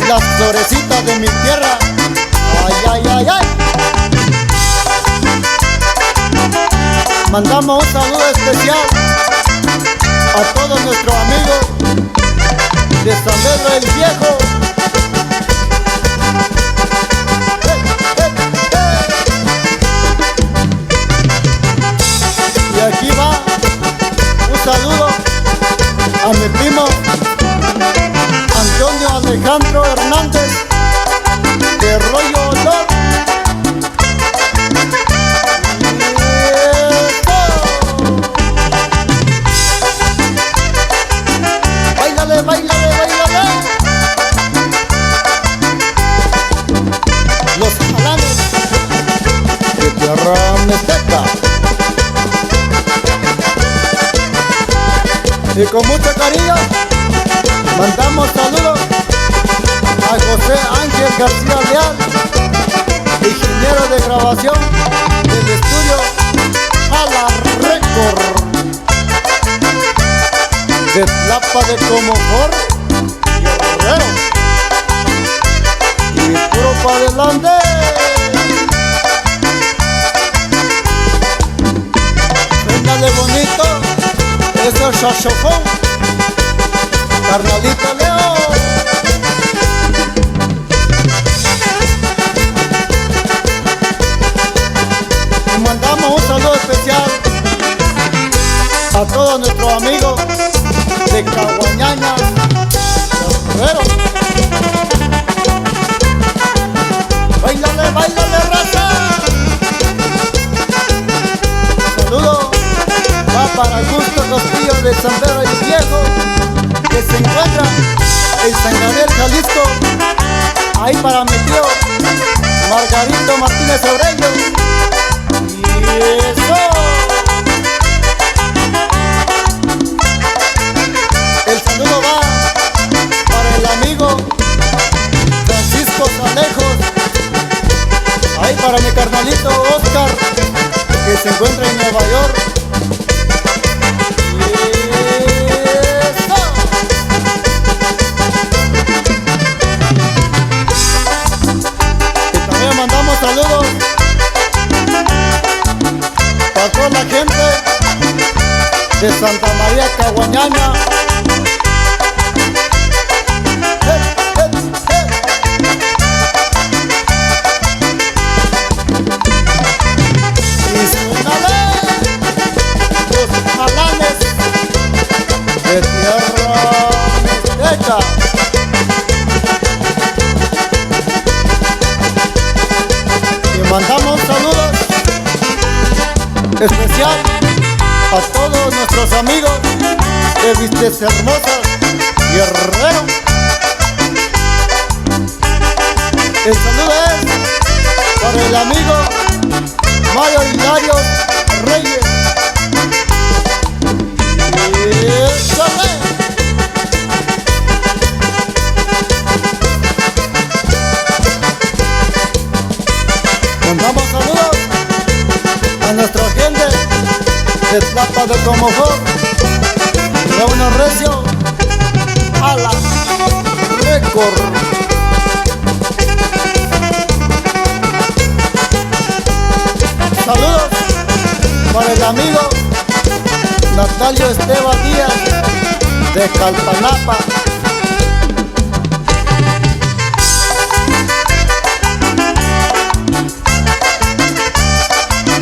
las florecitas de mi tierra. Ay, ay, ay, ay. Mandamos un saludo especial a todos nuestros amigos de San Pedro el Viejo. Y aquí va un saludo a mi primo Antonio Alejandro Hernández de Rollo Olor. Báilale, báilale, báilale. Los jalanes de tierra mixteca. Y con mucho cariño mandamos saludos a José Ángel García Leal, ingeniero de grabación del estudio Ala Record de Tlapa de Comojor y Guerrero. Y puro pa' adelante. Suénale bonito ese saxofón, carnalito Leo. Y mandamos un saludo especial a todos nuestros amigos de Caguañaña, Guerrero. Báilale, báilale, raza. Saludo va para Augusto Castillo de San Pedro el Viejo, que se encuentra en San Gabriel, Jalisco. Ahí para mi tío Margarito Martínez Aurelio. Y eso. El saludo va para el amigo Francisco Salejos. Ahí para mi carnalito Oscar, que se encuentra en Nueva York. Mandamos saludos para toda la gente de Santa María Caguañaña. Y suénale los jalanes de tierra mixteca. Mandamos saludos especial a todos nuestros amigos de Vistas Hermosas, Guerrero. El saludo es para el amigo Mario Hilario Reyes. Mandamos saludos a nuestra gente de Tlapa de Comojor, Raúl Recio, Ala Record. Saludos para el amigo Natalio Esteban Díaz de Calpanapa.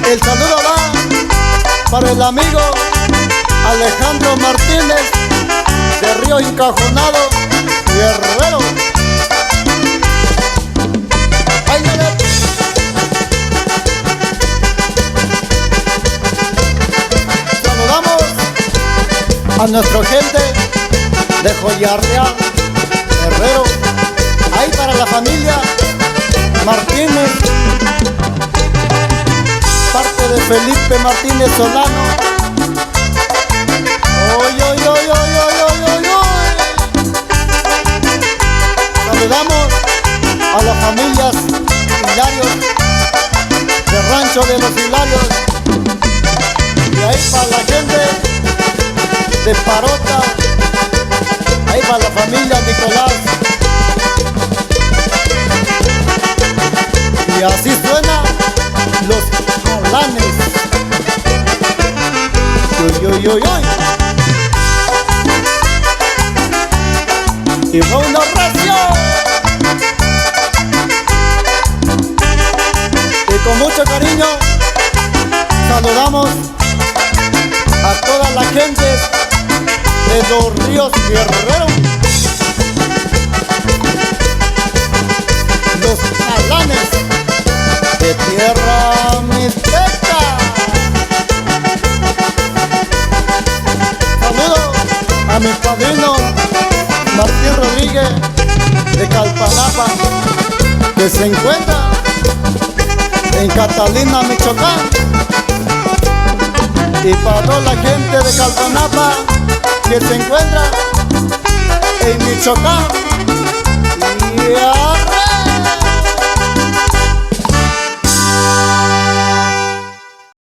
El saludo va para el amigo Alejandro Martínez de Río Encajonado, Guerrero. ¡Báilale! Saludamos a nuestra gente de Joyarreal, Guerrero. Ahí para la familia Martínez, parte de Felipe Martínez Solano. ¡Oy, oy, oy, oy, oy, oy, oy, oy! Saludamos a las familias Hilarios, de Rancho de los Hilarios. Y ahí para la gente de Parota, ahí para la familia Nicolás. Y así suena los jalanes. Uy, uy, uy, uy. Y fue una ración. Y con mucho cariño saludamos a toda la gente de los Ríos Guerrero, los jalanes de tierra mixteca. Saludo a mi padrino Martín Rodríguez de Calpanapa, que se encuentra en Catalina, Michoacán. Y para toda la gente de Calpanapa que se encuentra en Michoacán.